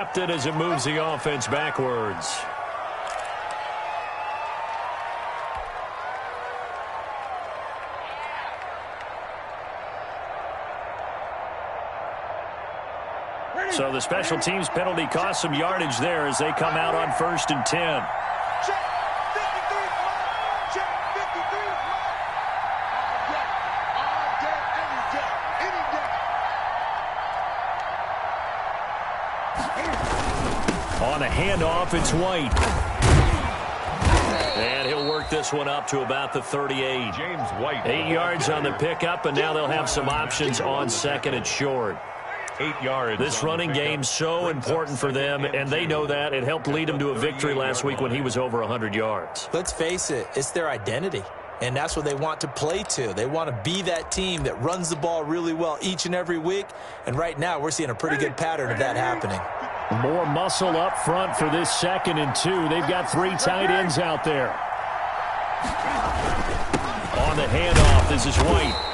Captain as it moves the offense backwards. So the special teams penalty cost some yardage there as they come out on 1st and 10. On a handoff, it's White. And he'll work this one up to about the 38. James White. 8 yards on the pickup, and now they'll have some options on 2nd and short. 8 yards. This running game's so important for them, and they know that. It helped lead them to a victory last week when he was over 100 yards. Let's face it, it's their identity, and that's what they want to play to. They want to be that team that runs the ball really well each and every week, and right now we're seeing a pretty good pattern of that happening. More muscle up front for this 2nd and 2. They've got 3 tight ends out there. On the handoff, this is White.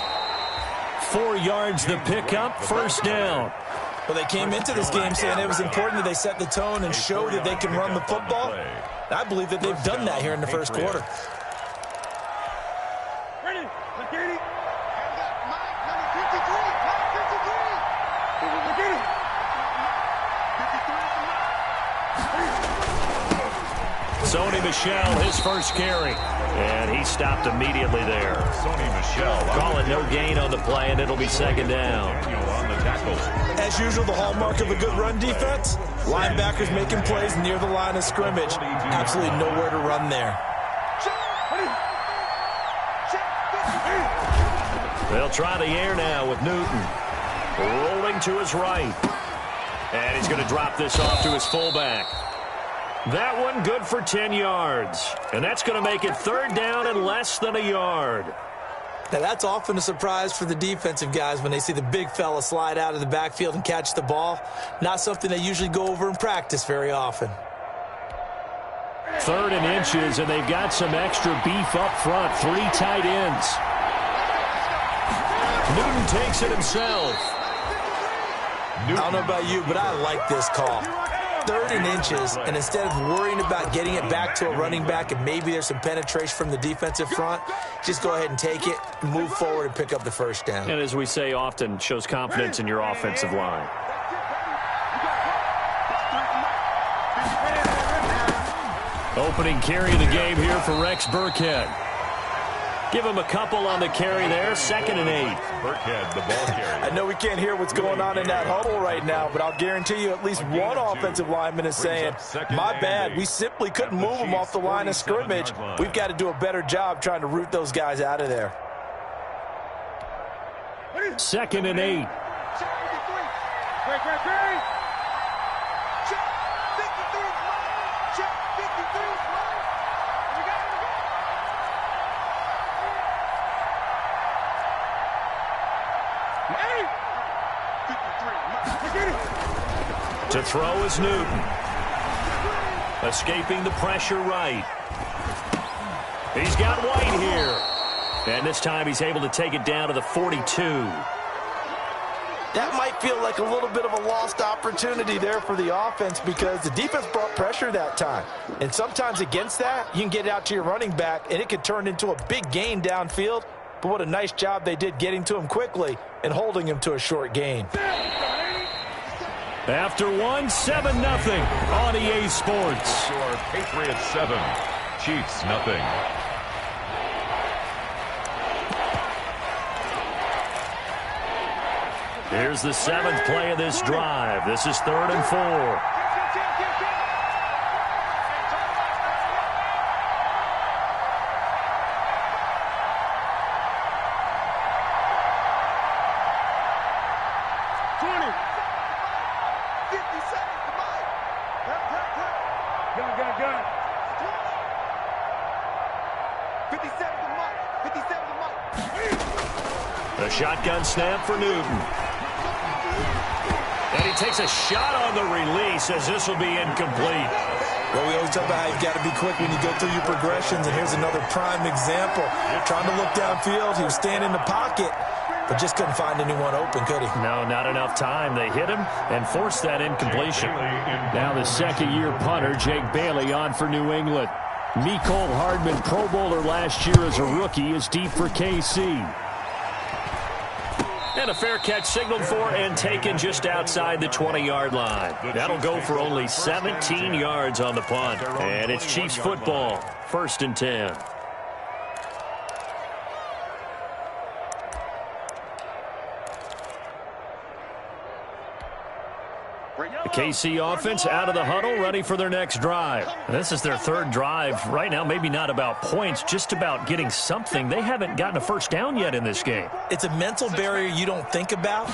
4 yards the pickup, 1st down. Well, they came into this game saying it was important that they set the tone and show that they can run the football. I believe that they've done that here in the first quarter. Sony Michel, his first carry. And he stopped immediately there. Sony Michel. Calling no gain on the play, and it'll be 2nd down. On the tackle. As usual, the hallmark of a good run defense, linebackers making plays near the line of scrimmage. Absolutely nowhere to run there. They'll try the air now with Newton. Rolling to his right. And he's going to drop this off to his fullback. That one good for 10 yards. And that's going to make it 3rd down and less than a yard. Now, that's often a surprise for the defensive guys when they see the big fella slide out of the backfield and catch the ball. Not something they usually go over in practice very often. 3rd and inches, and they've got some extra beef up front. 3 tight ends. Newton takes it himself. I don't know about you, but I like this call. 3rd and inches, and instead of worrying about getting it back to a running back and maybe there's some penetration from the defensive front, just go ahead and take it, move forward, and pick up the 1st down. And as we say often, shows confidence in your offensive line. Opening carry of the game here for Rex Burkhead. Give him a couple on the carry there, 2nd and 8. Burkhead, the ball carrier. I know we can't hear what's going on in that huddle right now, but I'll guarantee you at least one offensive lineman is saying, my bad, we simply couldn't move them off the line of scrimmage. We've got to do a better job trying to root those guys out of there. 2nd and 8. To throw is Newton. Escaping the pressure right. He's got White here. And this time he's able to take it down to the 42. That might feel like a little bit of a lost opportunity there for the offense because the defense brought pressure that time. And sometimes against that, you can get it out to your running back, and it could turn into a big gain downfield. But what a nice job they did getting to him quickly and holding him to a short gain. After 7-0 on EA Sports. Score Patriots 7, Chiefs nothing. Here's the 7th play of this drive. This is 3rd and 4. The shotgun snap for Newton. And he takes a shot on the release as this will be incomplete. Well, we always talk about how you've got to be quick when you go through your progressions, and here's another prime example. Trying to look downfield, he was staying in the pocket, but just couldn't find anyone open, could he? No, not enough time. They hit him and forced that incompletion. Now the second-year punter, Jake Bailey, on for New England. Mecole Hardman, Pro Bowler last year as a rookie, is deep for KC. And a fair catch signaled for and taken just outside the 20-yard line. That'll go for only 17 yards on the punt. And it's Chiefs football, 1st and 10. The KC offense out of the huddle, ready for their next drive. This is their 3rd drive. Right now, maybe not about points, just about getting something. They haven't gotten a first down yet in this game. It's a mental barrier you don't think about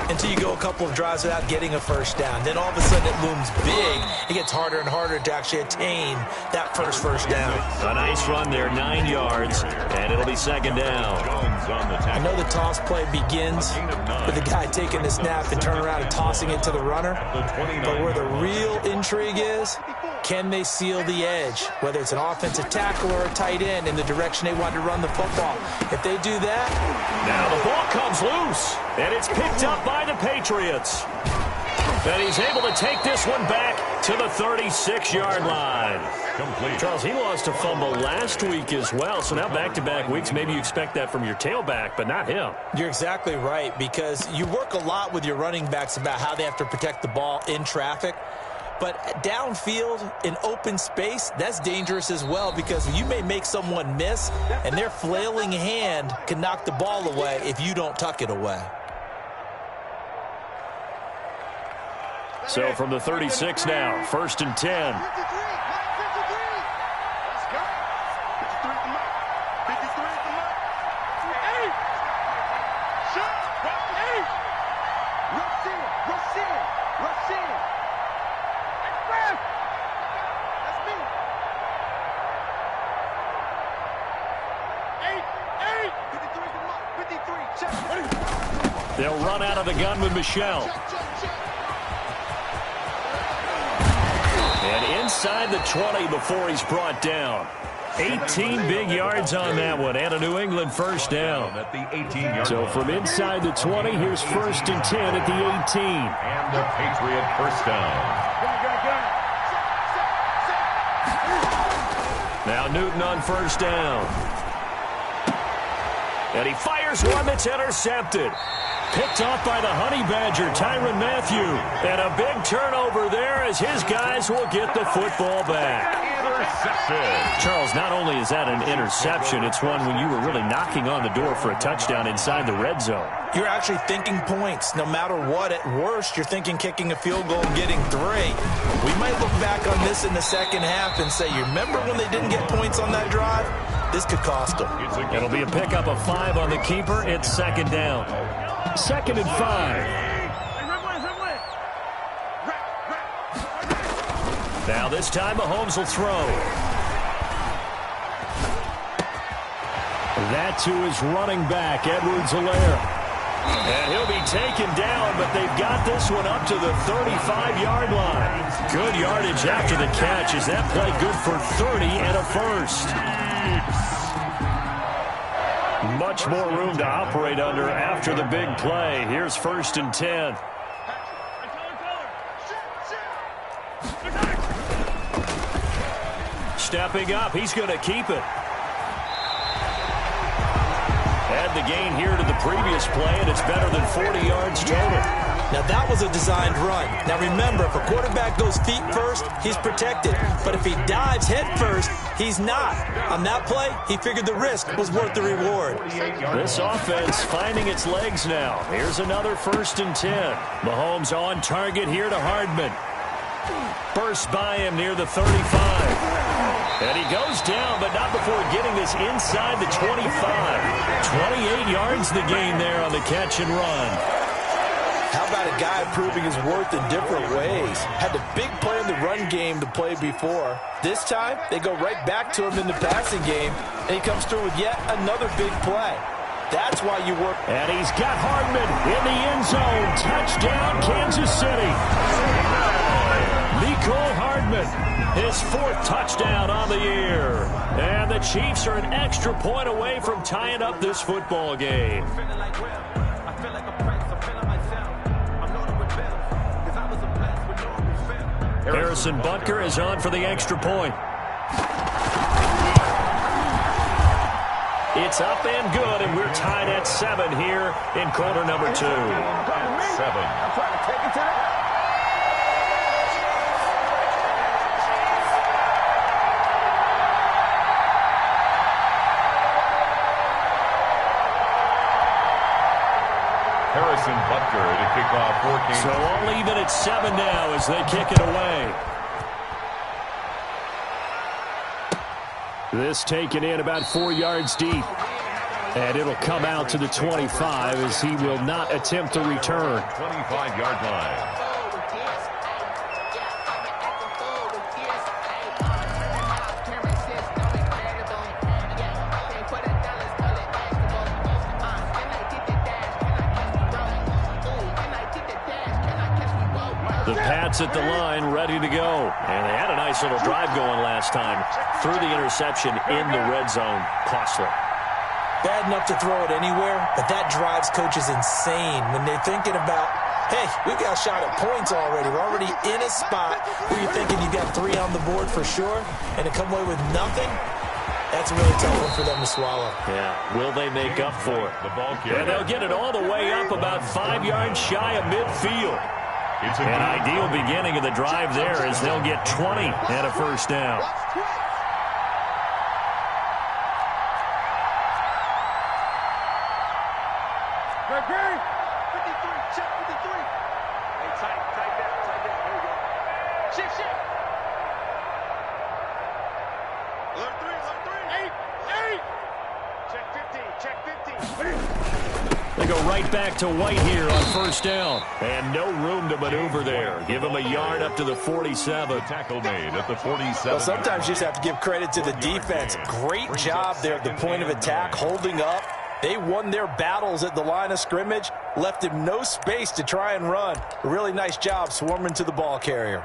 until you go a couple of drives without getting a first down. Then all of a sudden it looms big. It gets harder and harder to actually attain that first down. A nice run there, 9 yards, and it'll be 2nd down. I know the toss play begins with the guy taking the snap and turning around and tossing it to the runner. But where the real intrigue is, can they seal the edge, whether it's an offensive tackle or a tight end, in the direction they want to run the football? If they do that... Now the ball comes loose, and it's picked up by the Patriots. And he's able to take this one back to the 36-yard line. Complete. Charles, he lost a fumble last week as well, so now back-to-back weeks, maybe you expect that from your tailback, but not him. You're exactly right, because you work a lot with your running backs about how they have to protect the ball in traffic. But downfield, in open space, that's dangerous as well, because you may make someone miss, and their flailing hand can knock the ball away if you don't tuck it away. So from the 36 now, 1st and 10. They'll run out of the gun with Michel. And inside the 20 before he's brought down. 18 big yards on that one, and a New England first down. At the 18-yard So from inside the 20, here's 1st and 10 at the 18. And the Patriot first down. Now Newton on 1st down. And he fires one that's intercepted. Picked off by the Honey Badger, Tyrann Mathieu. And a big turnover there as his guys will get the football back. Intercepted. Charles, not only is that an interception, it's one when you were really knocking on the door for a touchdown inside the red zone. You're actually thinking points. No matter what, at worst, you're thinking kicking a field goal and getting 3. We might look back on this in the second half and say, you remember when they didn't get points on that drive? This could cost them. It'll be a pickup of 5 on the keeper. It's 2nd down. 2nd and 5. Now this time Mahomes will throw. That to his running back, Edwards-Helaire. And he'll be taken down, but they've got this one up to the 35-yard line. Good yardage after the catch. Is that play good for 30 and a first? Much more room to operate under after the big play. Here's 1st and 10. Stepping up, he's going to keep it. Add the gain here to the previous play, and it's better than 40 yards total. Now, that was a designed run. Now, remember, if a quarterback goes feet first, he's protected. But if he dives head first, he's not. On that play, he figured the risk was worth the reward. This offense finding its legs now. Here's another 1st and 10. Mahomes on target here to Hardman. Burst by him near the 35. And he goes down, but not before getting this inside the 25. 28 yards the gain there on the catch and run. How about a guy proving his worth in different ways? Had the big play in the run game to play before. This time, they go right back to him in the passing game, and he comes through with yet another big play. That's why you work. And he's got Hardman in the end zone. Touchdown, Kansas City. Mecole Hardman, his 4th touchdown on the year. And the Chiefs are an extra point away from tying up this football game. Harrison Butker is on for the extra point. It's up and good, and we're tied at 7 here in quarter number 2. 7. Harrison Butker to kick off 14. So all even at 7 now as they kick it away. This taken in about 4 yards deep. And it'll come out to the 25 as he will not attempt to return. 25-yard line. The Pats at the line, ready to go. And they had a nice little drive going last time. Threw the interception in the red zone. Costly. Bad enough to throw it anywhere, but that drives coaches insane when they're thinking about, hey, we've got a shot at points already. We're already in a spot where you're thinking you got 3 on the board for sure, and to come away with nothing, that's a really tough one for them to swallow. Yeah, will they make up for it? And they'll get it all the way up about 5 yards shy of midfield. An ideal beginning of the drive there as they'll get 20 and a first down. They go right back to White here on first down. And no room to maneuver there. Give him a yard up to the 47. Tackle made at the 47. Well, sometimes you just have to give credit to the defense. Great job there at the point of attack, holding up. They won their battles at the line of scrimmage, left him no space to try and run. A really nice job swarming to the ball carrier.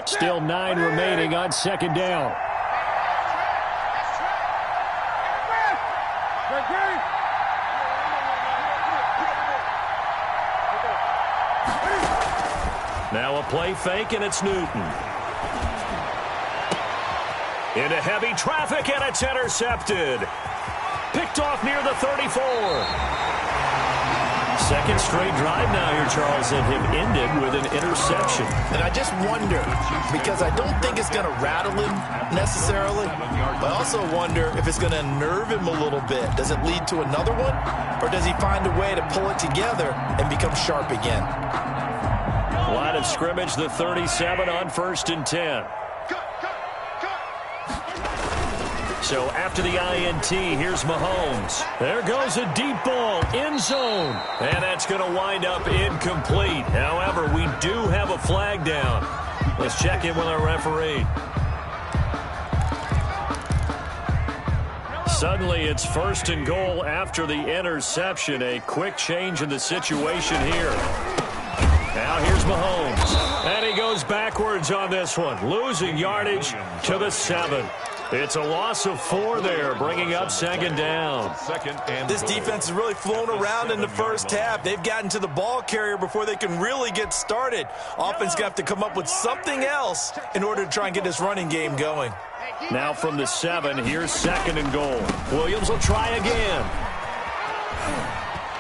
Still 9 remaining on second down. Now a play fake, and it's Newton. Into heavy traffic, and it's intercepted. Picked off near the 34. Second straight drive now here, Charles, and him ended with an interception. And I just wonder, because I don't think it's going to rattle him necessarily, but I also wonder if it's going to unnerve him a little bit. Does it lead to another one, or does he find a way to pull it together and become sharp again? Line of scrimmage, the 37 on 1st and 10. So after the INT, here's Mahomes. There goes a deep ball, end zone. And that's going to wind up incomplete. However, we do have a flag down. Let's check in with our referee. Suddenly, it's 1st and goal after the interception. A quick change in the situation here. Now here's Mahomes. And he goes backwards on this one, losing yardage to the 7. It's a loss of 4 there, bringing up second down. This defense has really flown around in the first half. They've gotten to the ball carrier before they can really get started. Offense got to come up with something else in order to try and get this running game going. Now from the 7, here's 2nd and goal. Williams will try again.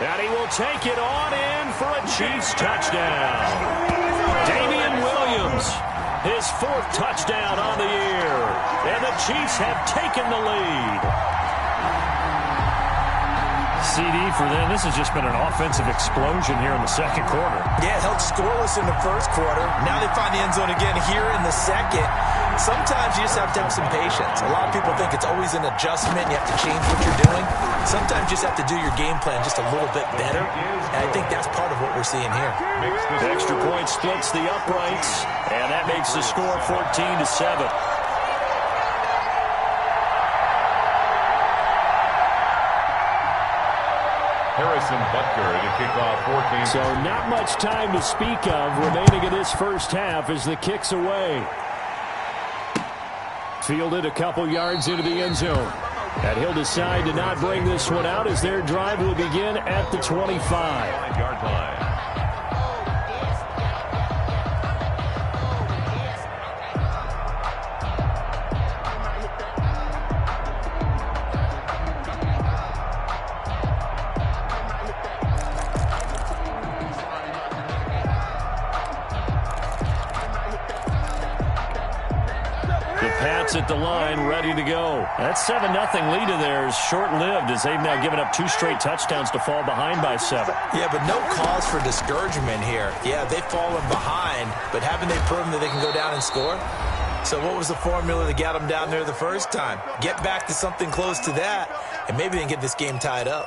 And he will take it on in for a Chiefs touchdown. Damian Williams, his 4th touchdown on the year. And the Chiefs have taken the lead. CD for them. This has just been an offensive explosion here in the second quarter. Yeah, held scoreless in the first quarter. Now they find the end zone again here in the second. Sometimes you just have to have some patience. A lot of people think it's always an adjustment. You have to change what you're doing. Sometimes you just have to do your game plan just a little bit better. And I think that's part of what we're seeing here. The extra point splits the uprights. And that makes the score 14-7. Harrison Butker to kick off 14. So not much time to speak of remaining in this first half as the kick's away. Fielded a couple yards into the end zone. And he'll decide to not bring this one out as their drive will begin at the 25. 5-yard line. At the line, ready to go. That 7-0 lead of theirs short-lived as they've now given up 2 straight touchdowns to fall behind by 7. Yeah, but no cause for discouragement here. Yeah, they've fallen behind, but haven't they proven that they can go down and score? So what was the formula that got them down there the first time? Get back to something close to that, and maybe they can get this game tied up.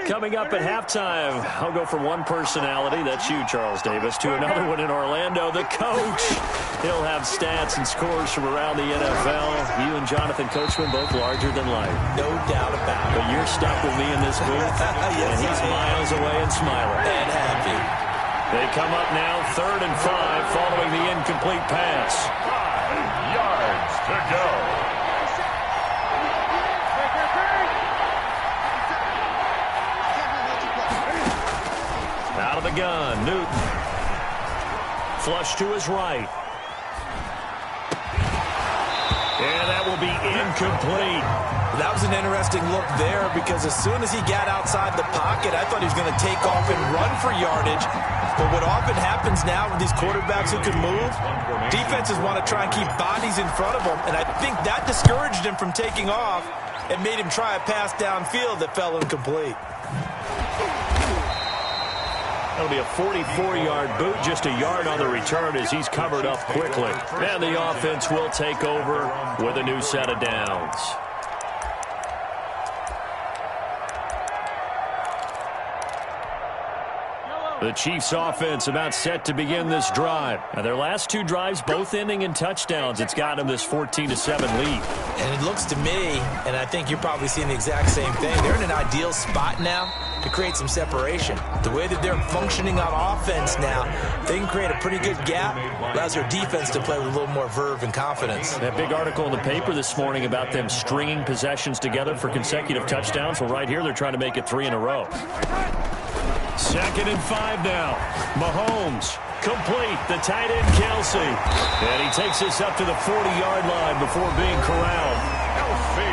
Coming up at halftime, I'll go from one personality, that's you, Charles Davis, to another one in Orlando, the coach. He'll have stats and scores from around the NFL. You and Jonathan Coachman both larger than life. No doubt about it. But you're stuck with me in this booth, yes, and he's miles away and smiling. And happy. They come up now, 3rd and 5, following the incomplete pass. 5 yards to go. Out of the gun, Newton. Flush to his right. And that will be incomplete. That was an interesting look there because as soon as he got outside the pocket, I thought he was going to take off and run for yardage. But what often happens now with these quarterbacks who can move, defenses want to try and keep bodies in front of them. And I think that discouraged him from taking off and made him try a pass downfield that fell incomplete. That'll be a 44-yard boot, just a yard on the return as he's covered up quickly. And the offense will take over with a new set of downs. The Chiefs offense about set to begin this drive. And their last 2 drives both ending in touchdowns. It's got them this 14-7 lead. And it looks to me, and I think you're probably seeing the exact same thing, they're in an ideal spot now to create some separation. The way that they're functioning on offense now, they can create a pretty good gap, allows their defense to play with a little more verve and confidence. That big article in the paper this morning about them stringing possessions together for consecutive touchdowns. Well, right here, they're trying to make it 3 in a row. 2nd and 5 now. Mahomes, complete, the tight end Kelsey. And he takes this up to the 40-yard line before being corralled.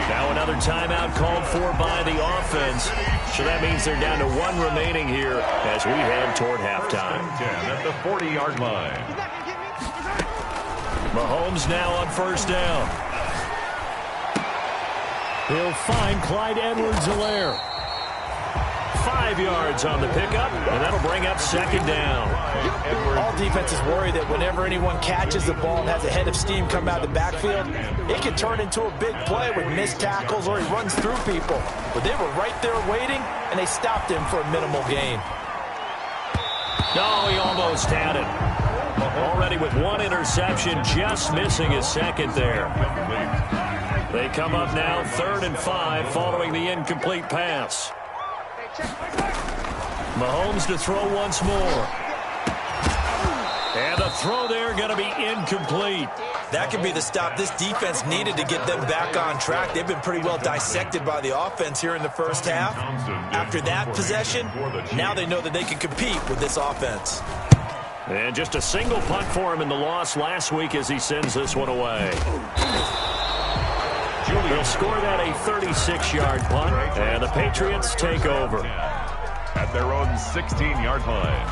Now another timeout called for by the offense. So that means they're down to 1 remaining here as we head toward halftime. 10 at the 40-yard line. Mahomes now on 1st down. He'll find Clyde Edwards-Helaire. 5 yards on the pickup, and that'll bring up 2nd down. All defenses worry that whenever anyone catches the ball and has a head of steam come out of the backfield, it can turn into a big play with missed tackles or he runs through people. But they were right there waiting, and they stopped him for a minimal gain. No, he almost had it. Already with 1 interception, just missing his 2nd there. They come up now 3rd and 5 following the incomplete pass. Mahomes to throw once more. And the throw there going to be incomplete. That could be the stop this defense needed to get them back on track. They've been pretty well dissected by the offense here in the first half. After that possession, now they know that they can compete with this offense. And just a single punt for him in the loss last week as he sends this one away. They'll score that a 36-yard punt, and the Patriots take over. At their own 16-yard line.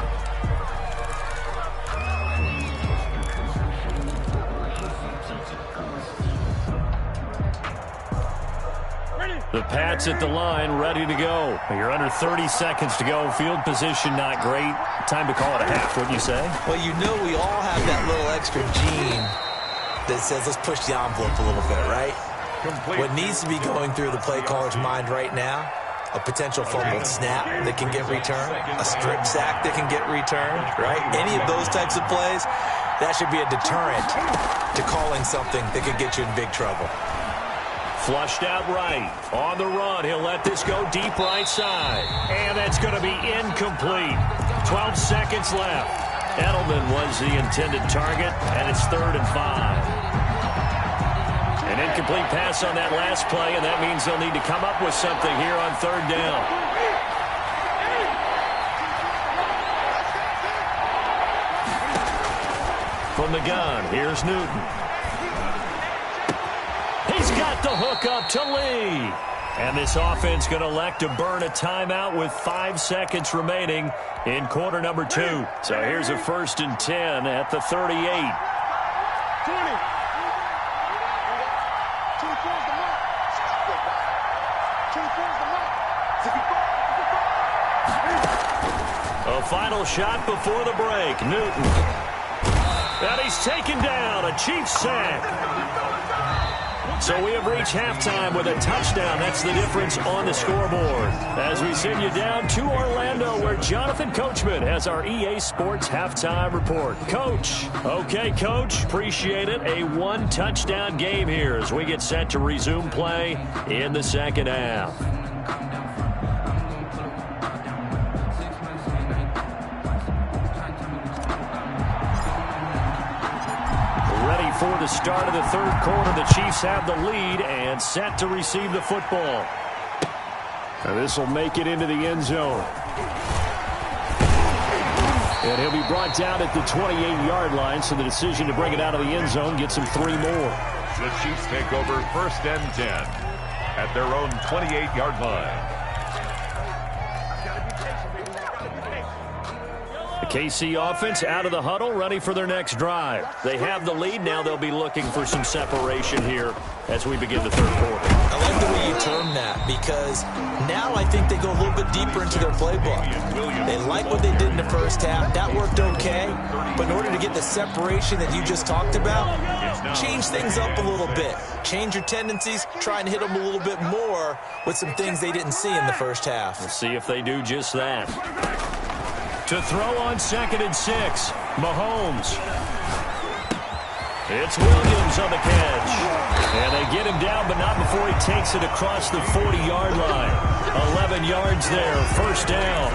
The Pats at the line, ready to go. You're under 30 seconds to go. Field position not great. Time to call it a half, wouldn't you say? Well, you know we all have that little extra gene that says let's push the envelope a little bit, right? What needs to be going through the play caller's mind right now a potential fumbled snap that can get returned, a strip sack that can get returned, right? Any of those types of plays, that should be a deterrent to calling something that could get you in big trouble. Flushed out right. On the run, he'll let this go deep right side. And that's going to be incomplete. 12 seconds left. Edelman was the intended target, and it's 3rd and 5. An incomplete pass on that last play, and that means they'll need to come up with something here on 3rd down. From the gun, here's Newton. He's got the hook up to Lee. And this offense going to elect to burn a timeout with 5 seconds remaining in quarter number 2. So here's a 1st and 10 at the 38. 20. 24 A final shot before the break. Newton. And he's taken down. A Chiefs sack. So we have reached halftime with a touchdown. That's the difference on the scoreboard. As we send you down to Orlando, where Jonathan Coachman has our EA Sports halftime report. Coach. Okay, Coach. Appreciate it. A 1-touchdown game here as we get set to resume play in the second half. For the start of the 3rd quarter, the Chiefs have the lead and set to receive the football. And this will make it into the end zone. And he'll be brought down at the 28-yard line, so the decision to bring it out of the end zone gets him 3 more. The Chiefs take over 1st and 10 at their own 28-yard line. KC offense out of the huddle, ready for their next drive. They have the lead. Now they'll be looking for some separation here as we begin the 3rd quarter. I like the way you term that, because now I think they go a little bit deeper into their playbook. They like what they did in the first half. That worked okay. But in order to get the separation that you just talked about, change things up a little bit. Change your tendencies. Try and hit them a little bit more with some things they didn't see in the first half. We'll see if they do just that. To throw on 2nd and 6, Mahomes. It's Williams on the catch. And they get him down, but not before he takes it across the 40-yard line. 11 yards there, 1st down.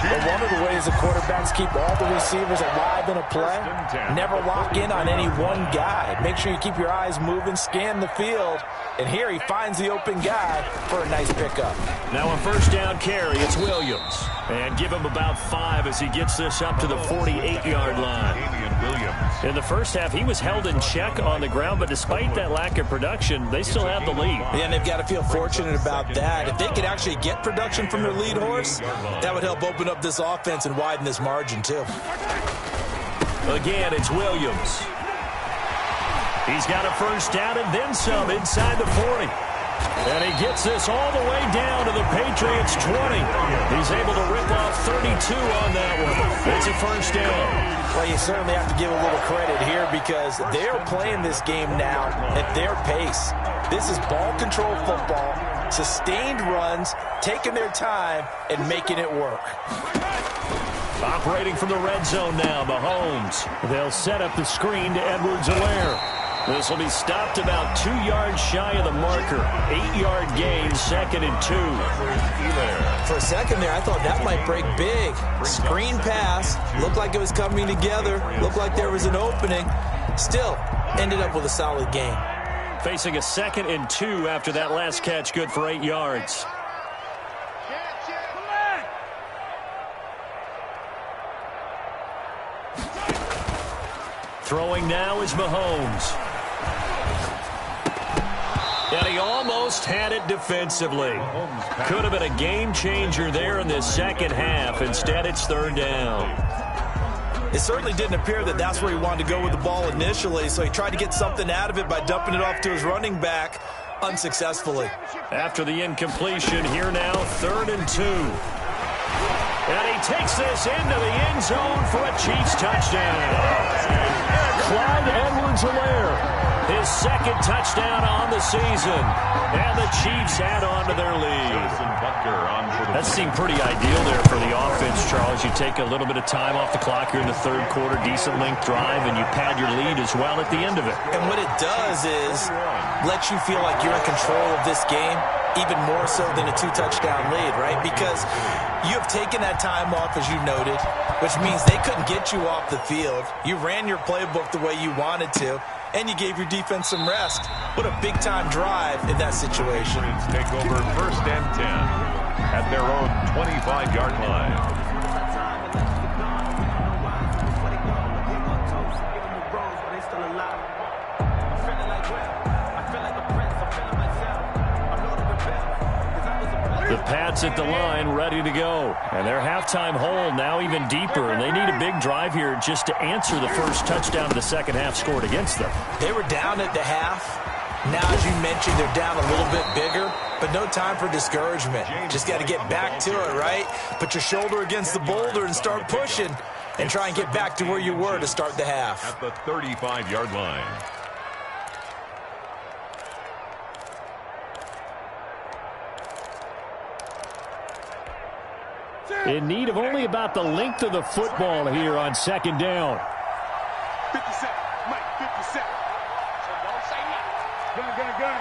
But one of the ways the quarterbacks keep all the receivers alive in a play, never lock in on any one guy. Make sure you keep your eyes moving, scan the field. And here he finds the open guy for a nice pickup. Now a 1st down carry, it's Williams. And give him about 5 as he gets this up to the 48-yard line. In the first half, he was held in check on the ground, but despite that lack of production, they still have the lead. Yeah, and they've got to feel fortunate about that. If they could actually get production from their lead horse, that would help open up this offense and widen this margin, too. Again, it's Williams. He's got a 1st down and then some inside the 40. And he gets this all the way down to the Patriots' 20. He's able to rip off 32 on that one. It's a 1st down. Well, you certainly have to give a little credit here because they're playing this game now at their pace. This is ball control football, sustained runs, taking their time, and making it work. Operating from the red zone now, Mahomes. They'll set up the screen to Edwards-Helaire. This will be stopped about 2 yards shy of the marker. 8-yard gain, 2nd and 2. For a second there, I thought that might break big. Screen pass, looked like it was coming together, looked like there was an opening. Still, ended up with a solid gain. Facing a 2nd and 2 after that last catch, good for 8 yards. Throwing now is Mahomes. And he almost had it defensively. Could have been a game changer there in this second half. Instead, it's 3rd down. It certainly didn't appear that that's where he wanted to go with the ball initially, so he tried to get something out of it by dumping it off to his running back unsuccessfully. After the incompletion, here now, 3rd and 2. And he takes this into the end zone for a Chiefs touchdown. Clyde Edwards-Helaire His second touchdown on the season. And the Chiefs add on to their lead. That seemed pretty ideal there for the offense, Charles. You take a little bit of time off the clock here in the third quarter, decent length drive, and you pad your lead as well at the end of it. And what it does is let you feel like you're in control of this game, even more so than a 2-touchdown lead, right? Because you have taken that time off, as you noted, which means they couldn't get you off the field. You ran your playbook the way you wanted to, and you gave your defense some rest. What a big-time drive in that situation. Take over 1st and 10 at their own 25-yard line. The Pats at the line, ready to go. And their halftime hole now even deeper, and they need a big drive here just to answer the first touchdown of the second half scored against them. They were down at the half. Now, as you mentioned, they're down a little bit bigger, but no time for discouragement. Just got to get back to it, right? Put your shoulder against the boulder and start pushing and try and get back to where you were to start the half. At the 35-yard line. In need of only about the length of the football here on second down. 50 seconds. Mike, 50 seconds. So don't say nothing. Gun.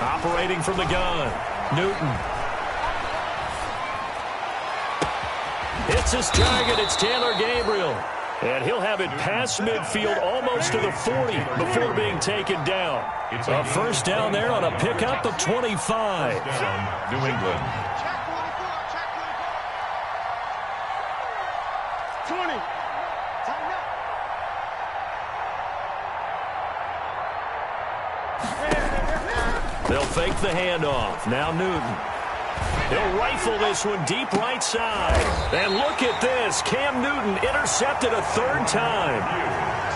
Operating from the gun, Newton. Hits his target. It's Taylor Gabriel. And he'll have it past midfield almost to the 40 before being taken down. It's a first down there on a pickup of 25. New England. 20. They'll fake the handoff. Now Newton. He'll rifle this one deep right side. And look at this. Cam Newton intercepted a third time.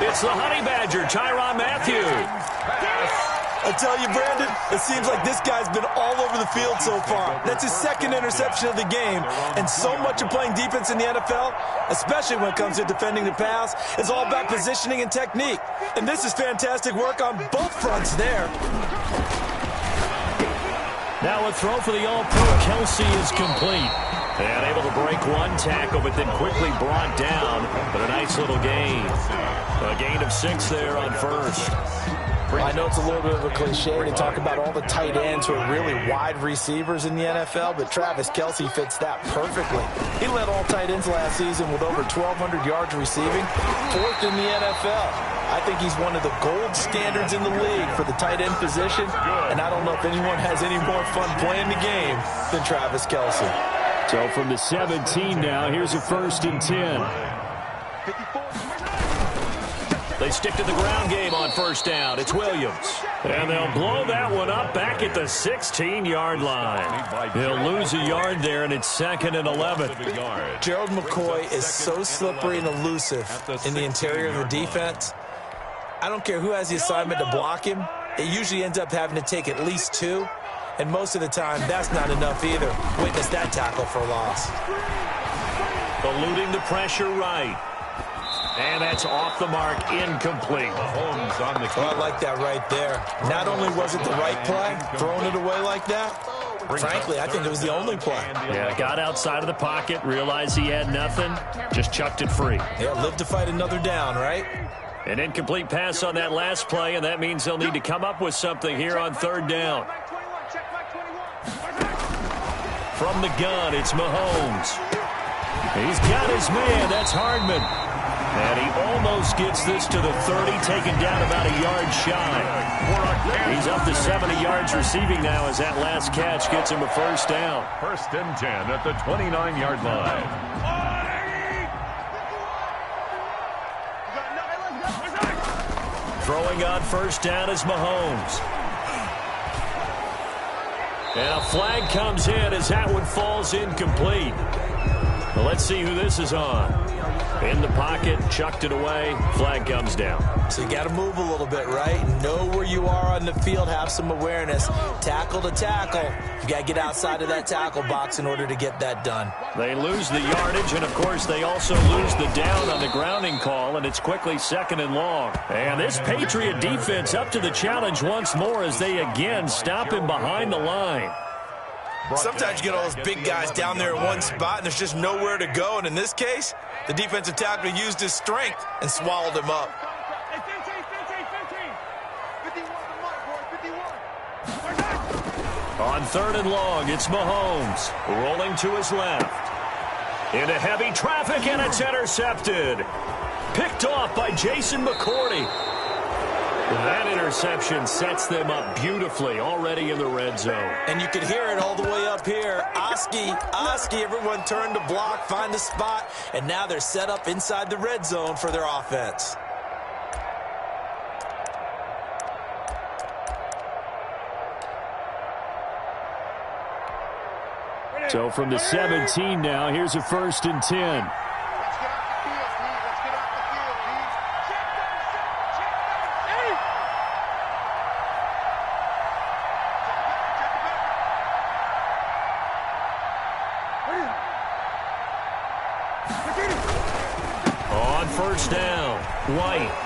It's the Honey Badger, Tyrann Mathieu. I tell you, Brandon, it seems like this guy's been all over the field so far. That's his second interception of the game. And so much of playing defense in the NFL, especially when it comes to defending the pass, is all about positioning and technique. And this is fantastic work on both fronts there. Now a throw for the All-Pro Kelsey is complete. And able to break one tackle, but then quickly brought down. But a nice little gain. A gain of 6 there on first. I know it's a little bit of a cliche to talk about all the tight ends who are really wide receivers in the NFL, but Travis Kelsey fits that perfectly. He led all tight ends last season with over 1,200 yards receiving, 4th in the NFL. I think he's one of the gold standards in the league for the tight end position, and I don't know if anyone has any more fun playing the game than Travis Kelsey. So from the 17 now, here's a 1st and 10. They stick to the ground game on first down. It's Williams. And they'll blow that one up back at the 16-yard line. They'll lose a yard there, and it's 2nd and 11. Gerald McCoy is so slippery and elusive in the interior of the defense. I don't care who has the assignment to block him. It usually ends up having to take at least 2. And most of the time, that's not enough either. Witness that tackle for a loss. Eluding the pressure right. And that's off the mark, incomplete. Holmes on the I like that right there. Not only was it the right play, throwing it away like that, frankly, I think it was the only play. Yeah, got outside of the pocket, realized he had nothing, just chucked it free. Yeah, live to fight another down, right? An incomplete pass on that last play, and that means they'll need to come up with something here on third down. From the gun, it's Mahomes. He's got his man. That's Hardman. And he almost gets this to the 30, taken down about a yard shy. He's up to 70 yards receiving now as that last catch gets him a first down. 1st and 10 at the 29-yard line. Throwing on first down is Mahomes. And a flag comes in as that one falls incomplete. Well, let's see who this is on. In the pocket, chucked it away, flag comes down. So you got to move a little bit, right? Know where you are on the field, have some awareness. Tackle to tackle. You got to get outside of that tackle box in order to get that done. They lose the yardage, and of course they also lose the down on the grounding call, and it's quickly 2nd and long. And this Patriot defense up to the challenge once more as they again stop him behind the line. Sometimes you get all those big guys down there in one spot, and there's just nowhere to go. And in this case, the defensive tackle used his strength and swallowed him up. On 3rd and long, it's Mahomes rolling to his left. Into heavy traffic, and it's intercepted. Picked off by Jason McCourty. That interception sets them up beautifully already in the red zone. And you could hear it all the way up here. Oski, everyone turned to block, find a spot, and now they're set up inside the red zone for their offense. So from the 17 now, here's a 1st and 10. On 1st down, White.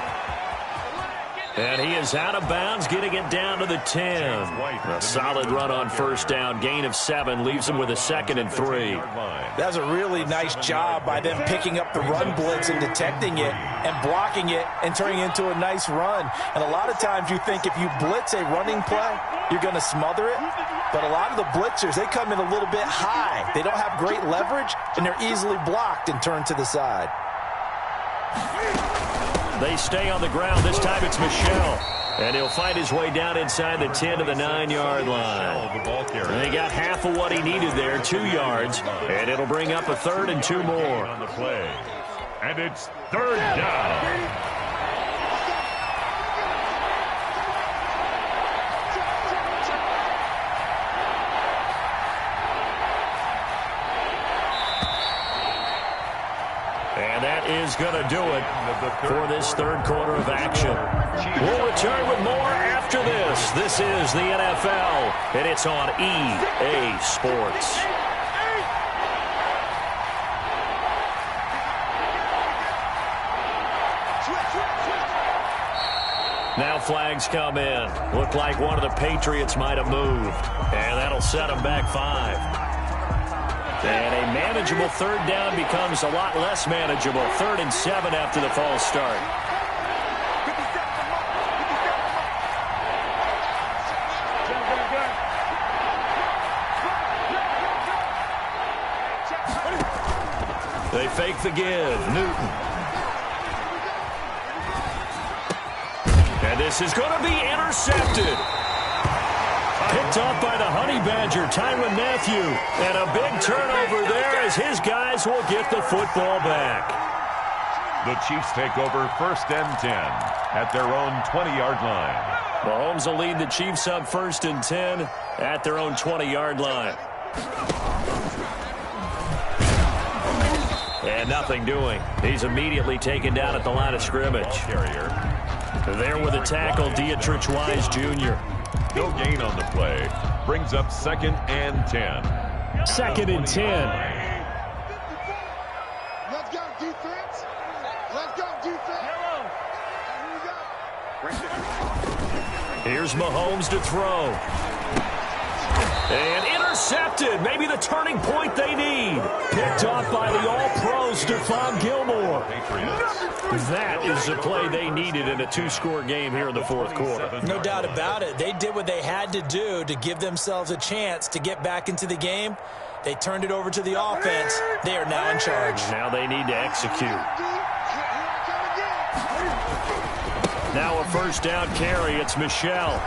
And he is out of bounds, getting it down to the 10. A solid run on 1st down, gain of 7, leaves him with a 2nd and 3. That's a really nice job by them picking up the run blitz and detecting it and blocking it and turning it into a nice run. And a lot of times you think if you blitz a running play, you're going to smother it. But a lot of the blitzers, they come in a little bit high. They don't have great leverage, and they're easily blocked and turned to the side. They stay on the ground. This time it's Michel. And he'll fight his way down inside the 10 to the 9-yard line. And he got half of what he needed there, 2 yards. And it'll bring up a 3rd and 2 more. On the play. And it's 3rd down. And that is going to do it for this 3rd quarter of action. We'll return with more after this. This is the NFL, and it's on EA Sports. Now flags come in. Look like one of the Patriots might have moved. And that'll set them back 5. And a manageable 3rd down becomes a lot less manageable. 3rd and 7 after the false start. They fake the give. Newton. And this is going to be intercepted. Picked off by the Honey Badger, Tyrann Mathieu. And a big turnover there as his guys will get the football back. The Chiefs take over 1st and 10 at their own 20-yard line. Mahomes will lead the Chiefs up 1st and 10 at their own 20-yard line. And nothing doing. He's immediately taken down at the line of scrimmage. There with a tackle, Dietrich Wise Jr. No gain on the play. Brings up 2nd and 10. 2nd and 10. Let's go, defense. Let's go, defense. Here we go. Here's Mahomes to throw. And intercepted. Maybe the turning point they need. Picked off by the all-pro Stephon Gilmore. That is the play they needed in a 2-score game here in the 4th quarter. No doubt about it. They did what they had to do to give themselves a chance to get back into the game. They turned it over to the offense. They are now in charge. Now they need to execute. Now a 1st down carry. It's Michel.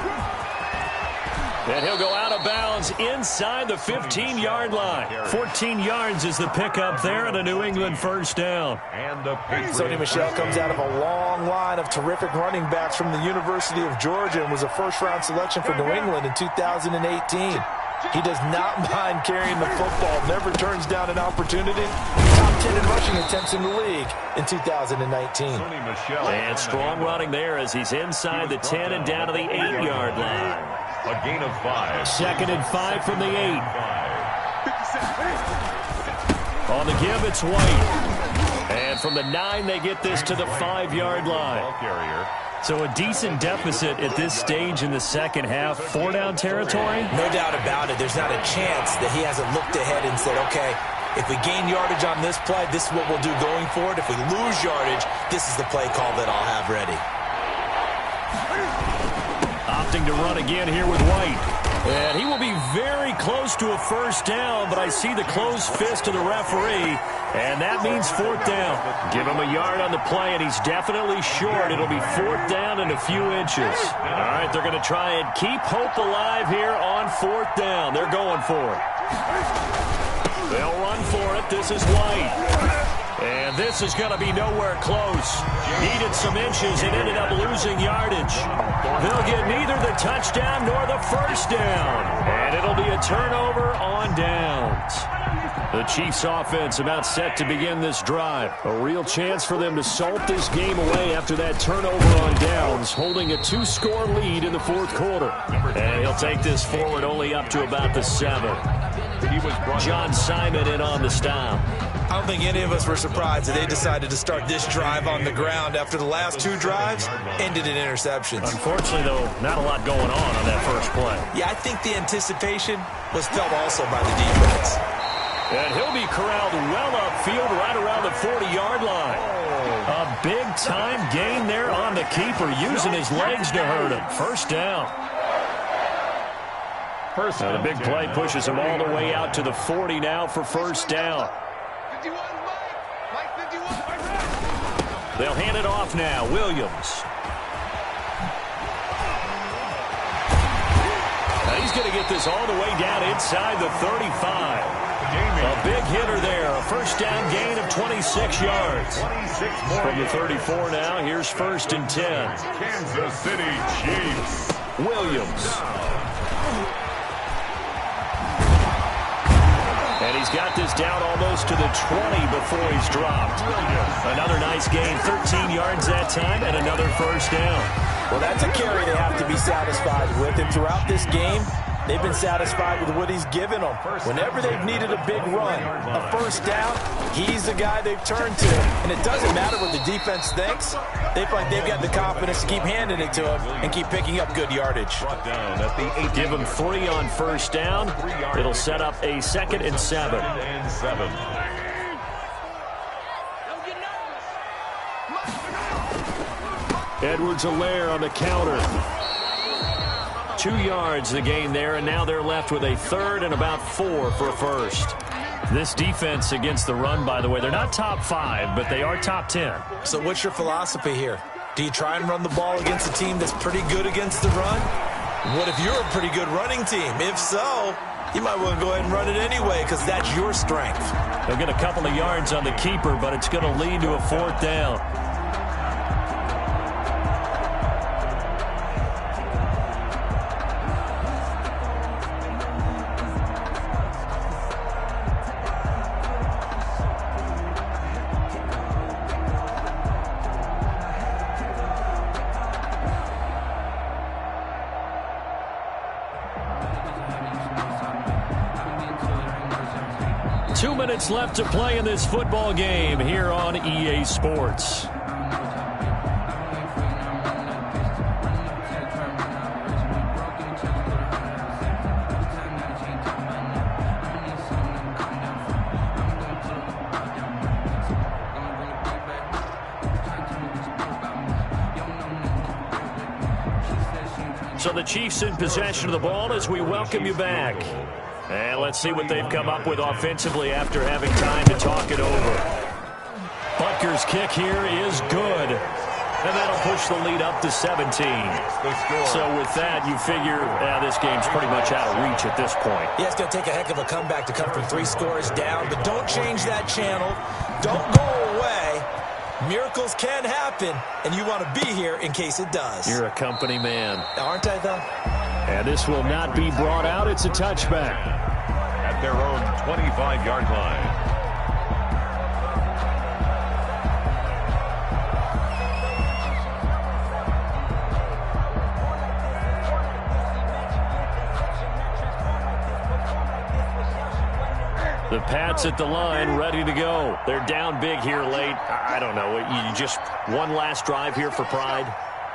And he'll go out of bounds inside the 15-yard line. 14 yards is the pickup there and a New England 1st down. And the Sony Michel comes out of a long line of terrific running backs from the University of Georgia and was a first-round selection for New England in 2018. He does not mind carrying the football, never turns down an opportunity. Top 10 in rushing attempts in the league in 2019. And strong running there as he's inside the 10 and down to the 8-yard line. A gain of 5. 2nd and 5 from the 8. On the give, it's White. And from the 9, they get this to the 5-yard line. Ball carrier. So a decent deficit at this stage in the second half. 4-down territory? No doubt about it. There's not a chance that he hasn't looked ahead and said, okay, if we gain yardage on this play, this is what we'll do going forward. If we lose yardage, this is the play call that I'll have ready. Opting to run again here with White. And he will be very close to a first down, but I see the closed fist of the referee, and that means 4th down. Give him a yard on the play, and he's definitely short. It'll be 4th down and a few inches. All right, they're going to try and keep hope alive here on 4th down. They're going for it. They'll run for it. This is White. And this is going to be nowhere close. Needed some inches and ended up losing yardage. They'll get neither the touchdown nor the first down. And it'll be a turnover on downs. The Chiefs offense about set to begin this drive. A real chance for them to salt this game away after that turnover on downs, holding a 2-score lead in the 4th quarter. And he'll take this forward only up to about the 7. John Simon in on the stop. I don't think any of us were surprised that they decided to start this drive on the ground after the last 2 drives ended in interceptions. Unfortunately, though, not a lot going on that first play. Yeah, I think the anticipation was felt also by the defense. And he'll be corralled well upfield right around the 40-yard line. A big-time gain there on the keeper, using his legs to hurt him. First down. The big play pushes him all the way out to the 40 now for first down. They'll hand it off now. Williams. Now he's going to get this all the way down inside the 35. A big hitter there. A first down gain of 26 yards. From the 34 now, here's 1st and 10. Kansas City Chiefs. Williams. And he's got this down almost to the 20 before he's dropped. Another nice gain, 13 yards that time, and another first down. Well, that's a carry they have to be satisfied with. And throughout this game, they've been satisfied with what he's given them. Whenever they've needed a big run, a first down, he's the guy they've turned to. And it doesn't matter what the defense thinks. They feel like they've got the confidence to keep handing it to him and keep picking up good yardage. Give him 3 on first down. It'll set up a 2nd and 7. Edwards-Helaire on the counter. 2 yards the gain there, and now they're left with a 3rd and about 4 for a first. This defense against the run, by the way, they're not top 5, but they are top 10. So what's your philosophy here? Do you try and run the ball against a team that's pretty good against the run? What if you're a pretty good running team? If so, you might want to go ahead and run it anyway because that's your strength. They'll get a couple of yards on the keeper, but it's going to lead to a 4th down. Left to play in this football game here on EA Sports. So the Chiefs in possession of the ball as we welcome you back. And let's see what they've come up with offensively after having time to talk it over. Butker's kick here is good. And that'll push the lead up to 17. So with that, you figure this game's pretty much out of reach at this point. Yeah, it's going to take a heck of a comeback to come from 3 scores down. But don't change that channel. Don't go away. Miracles can happen, and you want to be here in case it does. You're a company man. Aren't I, though? And this will not be brought out. It's a touchback. At their own 25-yard line. The Pats at the line, ready to go. They're down big here late. I don't know. You just one last drive here for pride?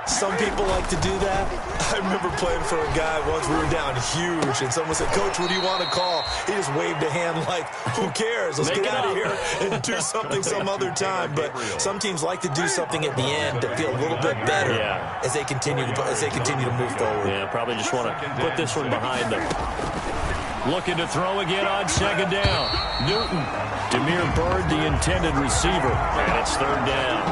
Some people like to do that. I remember playing for a guy once. We were down huge, and someone said, "Coach, what do you want to call?" He just waved a hand like, "Who cares? Let's get out of here and do something some other time." But some teams like to do something at the end to feel a little bit better as they continue to move forward. Yeah, probably just want to put this one behind them. Looking to throw again on second down. Newton. Demir Bird, the intended receiver. And it's third down.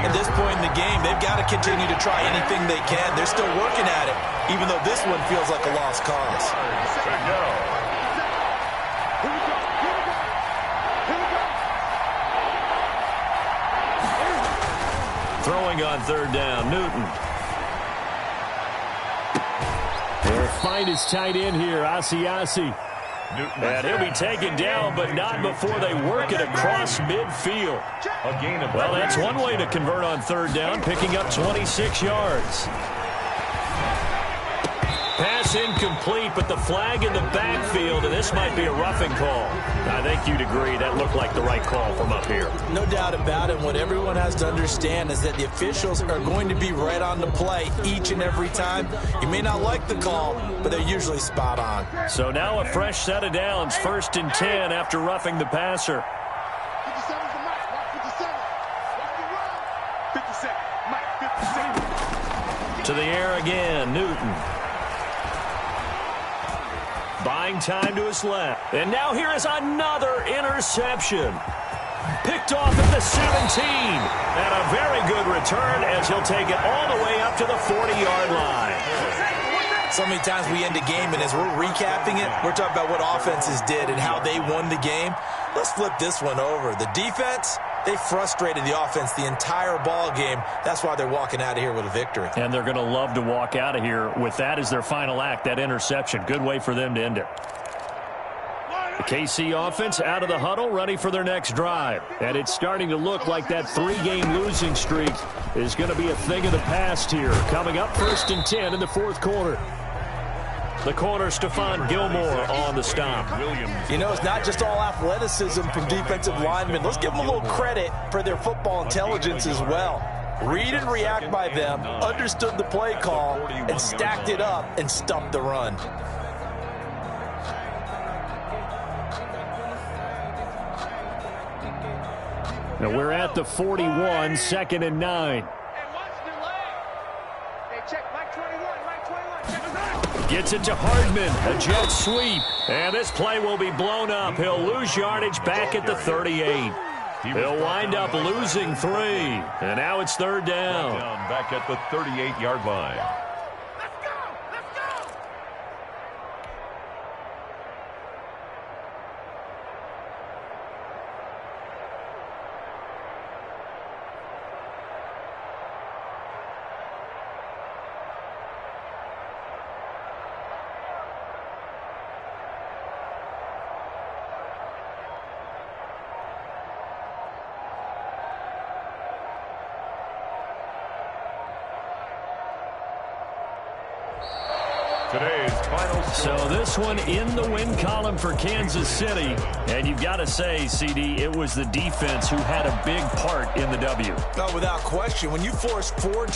At this point in the game, they've got to continue to try anything they can. They're still working at it, even though this one feels like a lost cause. Throwing on third down, Newton. They'll find his tight end here, Asiasi. And he'll be taken down, but not before they work it across midfield. Well, that's one way to convert on third down, picking up 26 yards. Pass incomplete, but the flag in the backfield, and this might be a roughing call. I think you'd agree that looked like the right call from up here. No doubt about it. What everyone has to understand is that the officials are going to be right on the play each and every time. You may not like the call, but they're usually spot on. So now a fresh set of downs, 1st and 10 after roughing the passer. 57's the Mike. Watch 57. Watch the run. 57. Mike, 57. To the air again, Newton. Buying time to his left. And now here is another interception. Picked off at the 17. And a very good return as he'll take it all the way up to the 40-yard line. So many times we end a game, and as we're recapping it, we're talking about what offenses did and how they won the game. Let's flip this one over. The defense, they frustrated the offense the entire ball game. That's why they're walking out of here with a victory. And they're going to love to walk out of here with that as their final act, that interception. Good way for them to end it. The KC offense out of the huddle, ready for their next drive. And it's starting to look like that 3-game losing streak is going to be a thing of the past here. Coming up 1st and 10 in the 4th quarter. The corner, Stephon Gilmore on the stop. You know, it's not just all athleticism from defensive linemen. Let's give them a little credit for their football intelligence as well. Read and react by them, understood the play call, and stacked it up and stuffed the run. Now we're at the 41, 2nd and 9. Gets it to Hardman, a jet sweep. And this play will be blown up. He'll lose yardage back at the 38. He'll wind up losing 3. And now it's third down. Back at the 38-yard line. Today's final score. So this one in the win column for Kansas City. And you've got to say, CD, it was the defense who had a big part in the W. No, without question. When you force 4